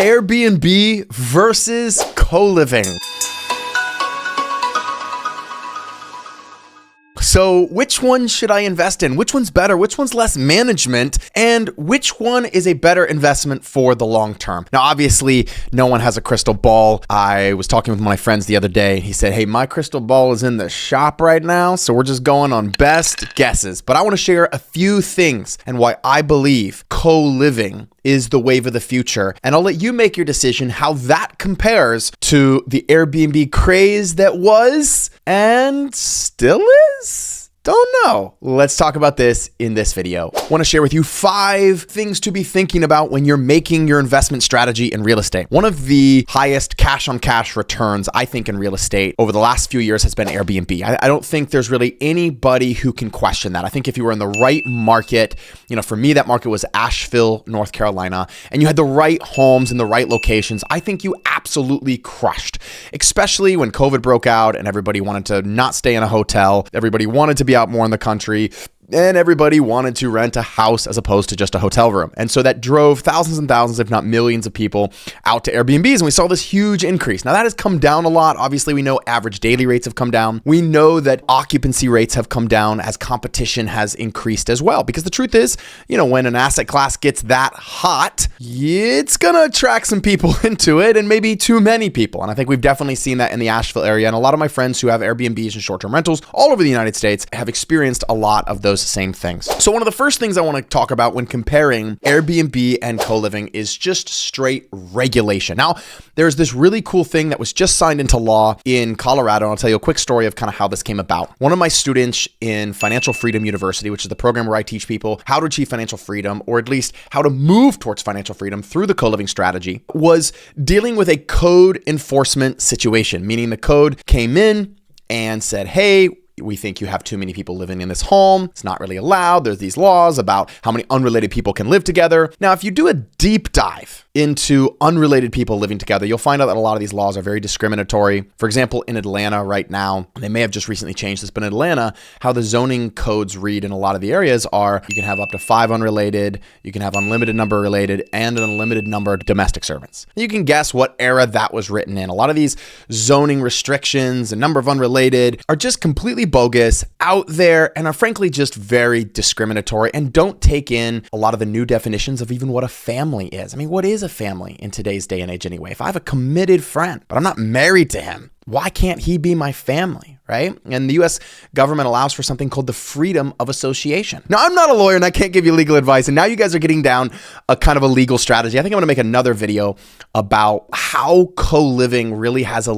Airbnb versus CoLiving. So which one should I invest in? Which one's better? Which one's less management? And which one is a better investment for the long term? Now, obviously, no one has a crystal ball. I was talking with my friends the other day. He said, hey, my crystal ball is in the shop right now, so we're just going on best guesses. But I want to share a few things and why I believe co-living is the wave of the future. And I'll let you make your decision how that compares to the Airbnb craze that was and still is. Don't know. Let's talk about this in this video. I want to share with you 5 things to be thinking about when you're making your investment strategy in real estate. One of the highest cash on cash returns, I think, in real estate over the last few years has been Airbnb. I don't think there's really anybody who can question that. I think if you were in the right market, for me, that market was Asheville, North Carolina, and you had the right homes in the right locations, I think you absolutely crushed, especially when COVID broke out and everybody wanted to not stay in a hotel. Everybody wanted to be out more in the country, and everybody wanted to rent a house as opposed to just a hotel room. And so that drove thousands and thousands, if not millions of people out to Airbnbs. And we saw this huge increase. Now that has come down a lot. Obviously, we know average daily rates have come down. We know that occupancy rates have come down as competition has increased as well. Because the truth is, when an asset class gets that hot, it's going to attract some people into it, and maybe too many people. And I think we've definitely seen that in the Asheville area. And a lot of my friends who have Airbnbs and short-term rentals all over the United States have experienced a lot of those same things. So one of the first things I want to talk about when comparing Airbnb and co-living is just straight regulation. Now, there's this really cool thing that was just signed into law in Colorado. I'll tell you a quick story of kind of how this came about. One of my students in Financial Freedom University, which is the program where I teach people how to achieve financial freedom, or at least how to move towards financial freedom through the co-living strategy, was dealing with a code enforcement situation, meaning the code came in and said, hey, we think you have too many people living in this home. It's not really allowed. There's these laws about how many unrelated people can live together. Now, if you do a deep dive into unrelated people living together, you'll find out that a lot of these laws are very discriminatory. For example, in Atlanta right now, they may have just recently changed this, but in Atlanta, how the zoning codes read in a lot of the areas are you can have up to 5 unrelated, you can have unlimited number related, and an unlimited number of domestic servants. You can guess what era that was written in. A lot of these zoning restrictions and number of unrelated are just completely bogus, out there, and are frankly just very discriminatory and don't take in a lot of the new definitions of even what a family is. I mean, what is a family in today's day and age anyway? If I have a committed friend, but I'm not married to him, why can't he be my family, right? And the US government allows for something called the freedom of association. Now, I'm not a lawyer and I can't give you legal advice. And now you guys are getting down a kind of a legal strategy. I think I'm going to make another video about how co-living really has a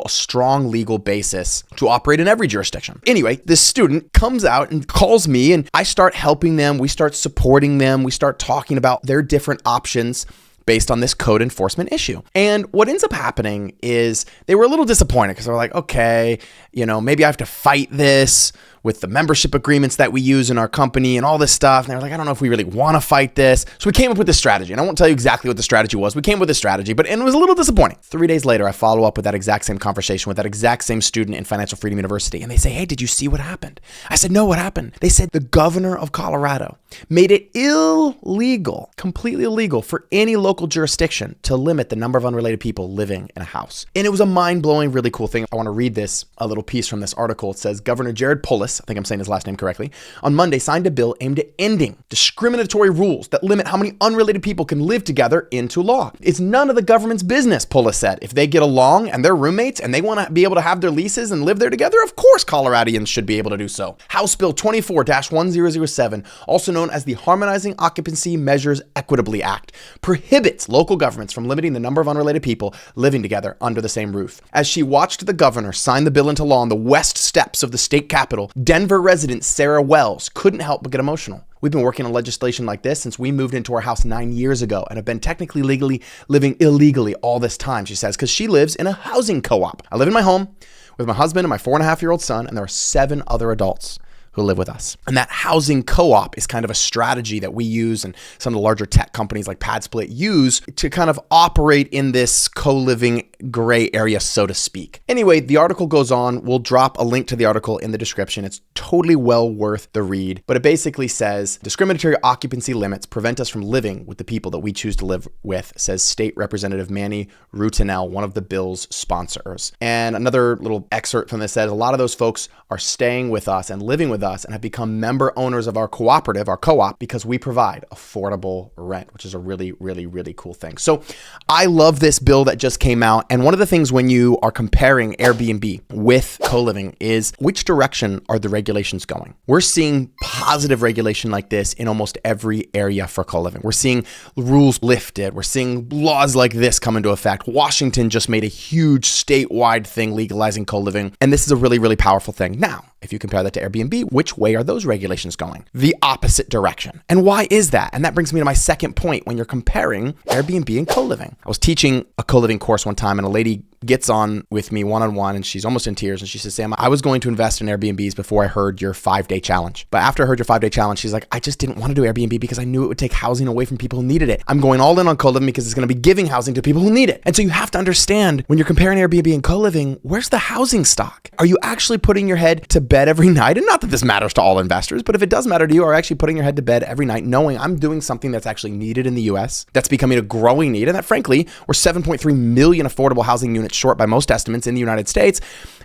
strong legal basis to operate in every jurisdiction. Anyway, this student comes out and calls me and I start helping them. We start supporting them. We start talking about their different options based on this code enforcement issue. And what ends up happening is they were a little disappointed because they were like, okay, maybe I have to fight this with the membership agreements that we use in our company and all this stuff. And they were like, I don't know if we really want to fight this. So we came up with this strategy. And I won't tell you exactly what the strategy was. We came up with this strategy, but it was a little disappointing. 3 days later, I follow up with that exact same conversation with that exact same student in Financial Freedom University. And they say, hey, did you see what happened? I said, no, what happened? They said the governor of Colorado made it illegal, completely illegal for any local jurisdiction to limit the number of unrelated people living in a house. And it was a mind-blowing, really cool thing. I want to read a little piece from this article. It says, Governor Jared Polis, I think I'm saying his last name correctly, on Monday signed a bill aimed at ending discriminatory rules that limit how many unrelated people can live together into law. It's none of the government's business, Polis said. If they get along and they're roommates and they want to be able to have their leases and live there together, of course Coloradians should be able to do so. House Bill 24-1007, also known as the Harmonizing Occupancy Measures Equitably Act, prohibits local governments from limiting the number of unrelated people living together under the same roof. As she watched the governor sign the bill into law on the west steps of the state capitol, Denver resident Sarah Wells couldn't help but get emotional. We've been working on legislation like this since we moved into our house 9 years ago and have been technically legally living illegally all this time, she says, because she lives in a housing co-op. I live in my home with my husband and my 4.5-year-old son, and there are 7 other adults. who live with us. And that housing co-op is kind of a strategy that we use and some of the larger tech companies like PadSplit use to kind of operate in this co-living gray area, so to speak. Anyway, the article goes on. We'll drop a link to the article in the description. It's totally well worth the read, but it basically says discriminatory occupancy limits prevent us from living with the people that we choose to live with, says State Representative Manny Rutinel, one of the bill's sponsors. And another little excerpt from this says a lot of those folks are staying with us and living with us and have become member owners of our cooperative, our co-op, because we provide affordable rent, which is a really, really, really cool thing. So I love this bill that just came out. And one of the things when you are comparing Airbnb with co-living is which direction are the regulations going? We're seeing positive regulation like this in almost every area for co-living. We're seeing rules lifted. We're seeing laws like this come into effect. Washington just made a huge statewide thing legalizing co-living. And this is a really, really powerful thing. Now, if you compare that to Airbnb, which way are those regulations going? The opposite direction. And why is that? And that brings me to my second point when you're comparing Airbnb and co-living. I was teaching a co-living course one time and a lady gets on with me one-on-one and she's almost in tears and she says, Sam, I was going to invest in Airbnbs before I heard your 5-day challenge. But after I heard your 5-day challenge, she's like, I just didn't want to do Airbnb because I knew it would take housing away from people who needed it. I'm going all in on co-living because it's going to be giving housing to people who need it. And so you have to understand when you're comparing Airbnb and co-living, where's the housing stock? Are you actually putting your head to bed every night? And not that this matters to all investors, but if it does matter to you, are actually putting your head to bed every night knowing I'm doing something that's actually needed in the US, that's becoming a growing need, and that frankly, we're 7.3 million affordable housing units short by most estimates in the United States.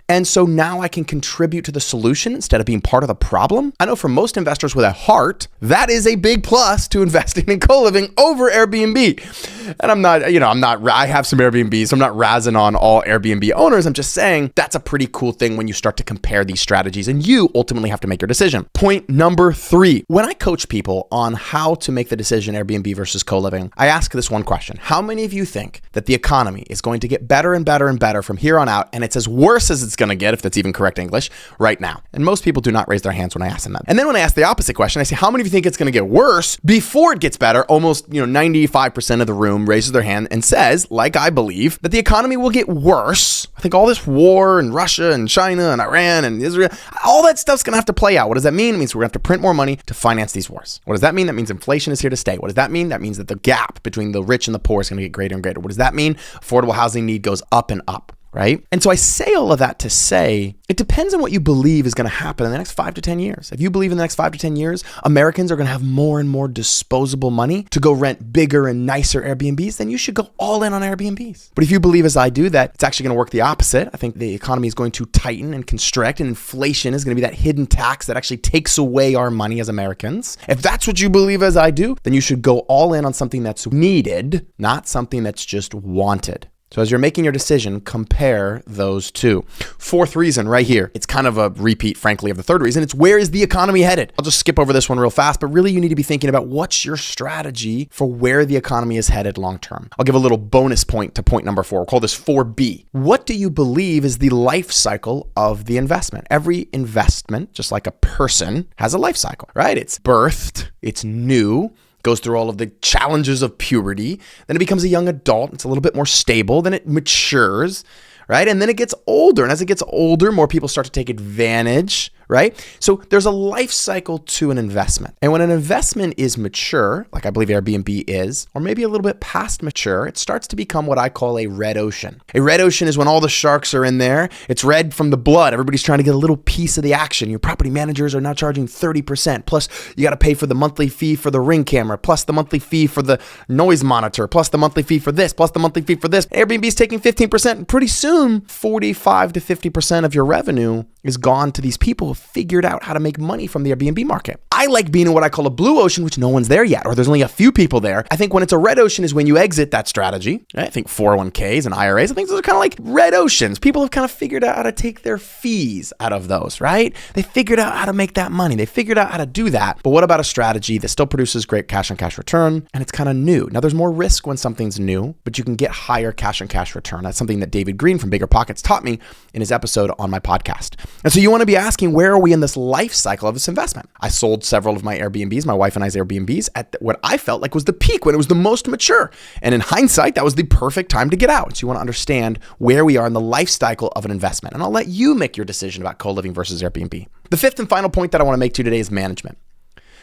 And so now I can contribute to the solution instead of being part of the problem. I know for most investors with a heart, that is a big plus to investing in co-living over Airbnb. And I have some Airbnbs, so I'm not razzing on all Airbnb owners. I'm just saying that's a pretty cool thing when you start to compare these strategies and you ultimately have to make your decision. Point number 3, when I coach people on how to make the decision Airbnb versus co-living, I ask this one question. How many of you think that the economy is going to get better and better and better from here on out, and it's as worse as it's going to get, if that's even correct English, right now? And most people do not raise their hands when I ask them that. And then when I ask the opposite question, I say, how many of you think it's going to get worse before it gets better? Almost 95% of the room raises their hand and says, like I believe, that the economy will get worse. I think all this war and Russia and China and Iran and Israel, all that stuff's going to have to play out. What does that mean? It means we're going to have to print more money to finance these wars. What does that mean? That means inflation is here to stay. What does that mean? That means that the gap between the rich and the poor is going to get greater and greater. What does that mean? Affordable housing need goes up and up. Right? And so I say all of that to say, it depends on what you believe is going to happen in the next 5 to 10 years. If you believe in the next 5 to 10 years, Americans are going to have more and more disposable money to go rent bigger and nicer Airbnbs, then you should go all in on Airbnbs. But if you believe, as I do, that it's actually going to work the opposite, I think the economy is going to tighten and constrict, and inflation is going to be that hidden tax that actually takes away our money as Americans. If that's what you believe, as I do, then you should go all in on something that's needed, not something that's just wanted. So as you're making your decision, compare those two. 4th reason right here. It's kind of a repeat, frankly, of the 3rd reason. It's where is the economy headed? I'll just skip over this one real fast, but really you need to be thinking about what's your strategy for where the economy is headed long term. I'll give a little bonus point to point number 4. We'll call this 4B. What do you believe is the life cycle of the investment? Every investment, just like a person, has a life cycle, right? It's birthed, it's new, goes through all of the challenges of puberty, then it becomes a young adult, it's a little bit more stable, then it matures, right? And then it gets older, and as it gets older, more people start to take advantage, right? So there's a life cycle to an investment. And when an investment is mature, like I believe Airbnb is, or maybe a little bit past mature, it starts to become what I call a red ocean. A red ocean is when all the sharks are in there. It's red from the blood. Everybody's trying to get a little piece of the action. Your property managers are now charging 30%. Plus, you got to pay for the monthly fee for the Ring camera, plus the monthly fee for the noise monitor, plus the monthly fee for this, plus the monthly fee for this. Airbnb's taking 15%, and pretty soon, 45 to 50% of your revenue is gone to these people who figured out how to make money from the Airbnb market. I like being in what I call a blue ocean, which no one's there yet, or there's only a few people there. I think when it's a red ocean is when you exit that strategy. I think 401ks and IRAs, I think those are kind of like red oceans. People have kind of figured out how to take their fees out of those, right? They figured out how to make that money. They figured out how to do that. But what about a strategy that still produces great cash on cash return and it's kind of new? Now there's more risk when something's new, but you can get higher cash on cash return. That's something that David Green from Bigger Pockets taught me in his episode on my podcast. And so you want to be asking, where are we in this life cycle of this investment? I sold several of my Airbnbs, my wife and I's Airbnbs, at what I felt like was the peak, when it was the most mature. And in hindsight, that was the perfect time to get out. So you want to understand where we are in the life cycle of an investment. And I'll let you make your decision about co-living versus Airbnb. The fifth and final point that I want to make to you today is management.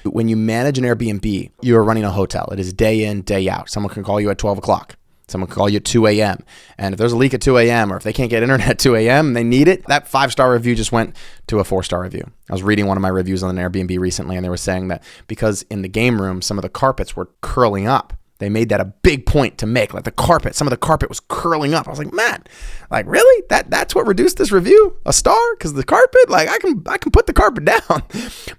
When you manage an Airbnb, you are running a hotel. It is day in, day out. Someone can call you at 12 o'clock. Someone can call you at 2 a.m. And if there's a leak at 2 a.m. or if they can't get internet at 2 a.m. and they need it, that 5-star review just went to a 4-star review. I was reading one of my reviews on an Airbnb recently, and they were saying that because in the game room, some of the carpets were curling up. They made that a big point to make, like some of the carpet was curling up. I was like, man, like really? That's what reduced this review? A star? Because the carpet? Like I can put the carpet down.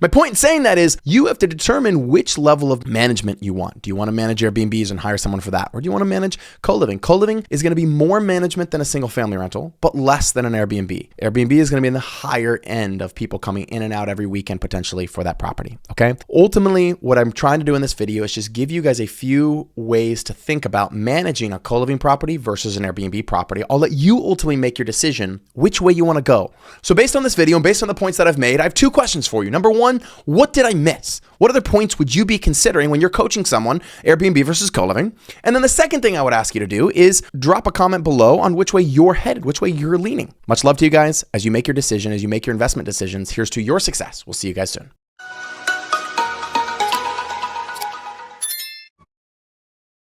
My point in saying that is you have to determine which level of management you want. Do you want to manage Airbnbs and hire someone for that? Or do you want to manage co-living? Co-living is going to be more management than a single family rental, but less than an Airbnb. Airbnb is going to be in the higher end of people coming in and out every weekend potentially for that property. Okay. Ultimately, what I'm trying to do in this video is just give you guys a few ways to think about managing a co-living property versus an Airbnb property. I'll let you ultimately make your decision which way you want to go. So based on this video and based on the points that I've made, I have 2 questions for you. Number 1, what did I miss? What other points would you be considering when you're coaching someone, Airbnb versus co-living? And then the second thing I would ask you to do is drop a comment below on which way you're headed, which way you're leaning. Much love to you guys as you make your decision, as you make your investment decisions. Here's to your success. We'll see you guys soon.